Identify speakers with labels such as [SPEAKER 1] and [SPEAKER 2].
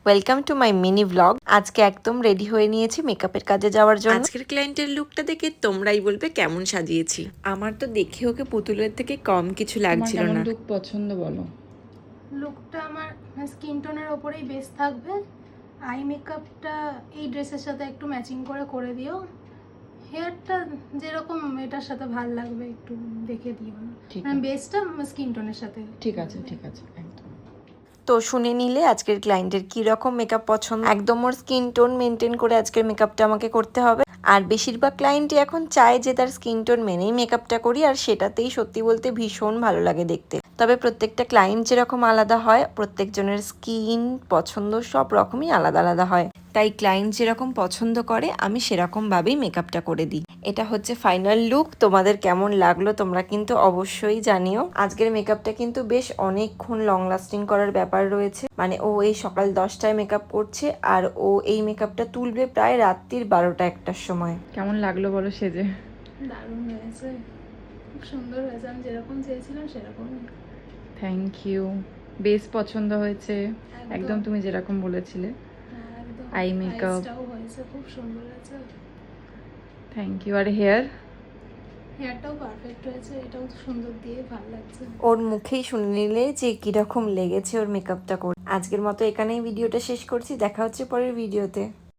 [SPEAKER 1] Welcome to my mini blog. আজকে একদম ready হয়ে নিয়েছি মেকআপের কাজে যাওয়ার জন্য। আজকের ক্লায়েন্টের লুকটা দেখে তোমরাই বলবে কেমন সাজিয়েছি। আমার তো দেখে ওকে পুতুলের থেকে কম কিছু লাগছিল না।
[SPEAKER 2] লুক পছন্দ বলো।
[SPEAKER 3] লুকটা আমার স্কিন টোনের ওপরেই বেস থাকবে। আই মেকআপটা এই ড্রেসের সাথে একটু ম্যাচিং করে দিও। হেয়ারটা যেরকম এটার সাথে ভাল লাগবে একটু দেখে দিও না, মানে বেসটা স্কিন টোনের সাথে।
[SPEAKER 2] ঠিক আছে একদম।
[SPEAKER 1] তো শুনে নিলে আজকের ক্লায়েন্টের কি রকম মেকআপ পছন্দ। একদম ওর স্কিন টোন মেনটেন করে আজকের মেকআপটা আমাকে করতে হবে। আর বেশিরভাগ ক্লায়েন্টই এখন চায় যে তার স্কিন টোন মেনেই মেকআপটা করি, আর সেটাতেই সত্যি বলতে ভীষণ ভালো লাগে দেখতে। তবে প্রত্যেকটা ক্লায়েন্ট যেরকম আলাদা হয়, প্রত্যেকজনের স্কিন পছন্দ সব রকমই আলাদা আলাদা হয়। তাই ক্লায়েন্ট যেরকম পছন্দ করে আমি সেরকম ভাবেই মেকআপটা করে দিই। এটা হচ্ছে ফাইনাল লুক। তোমাদের কেমন লাগলো তোমরা কিন্তু অবশ্যই জানিও। আজকের মেকআপটা কিন্তু বেশ অনেকক্ষণ লং লাস্টিং করার ব্যাপার রয়েছে। মানে ও এই সকাল 10টায় মেকআপ করছে আর ও এই মেকআপটা তুলবে প্রায় রাত্রির 12টা-1টার সময়।
[SPEAKER 2] কেমন লাগলো বলো সেজে?
[SPEAKER 3] দারুণ হয়েছে, খুব সুন্দর হয়েছে, আমি যেরকম চেয়েছিলাম সেরকমই।
[SPEAKER 2] Thank you. বেশ পছন্দ হয়েছে, একদম তুমি যেরকম বলেছিলে। আই মেকআপ
[SPEAKER 3] হয়েছে, খুব সুন্দর হয়েছে।
[SPEAKER 2] Thank you. আর
[SPEAKER 3] হেয়ারটাও পারফেক্ট হয়েছে, এটাও সুন্দর দিয়ে ভালো লাগছে।
[SPEAKER 1] ওর মুখেই শুনে নিলে যে কিরকম লেগেছে ওর মেকআপটা করে। আজকের মতো এখানেই ভিডিওটা শেষ করছি, দেখা হচ্ছে পরের ভিডিওতে।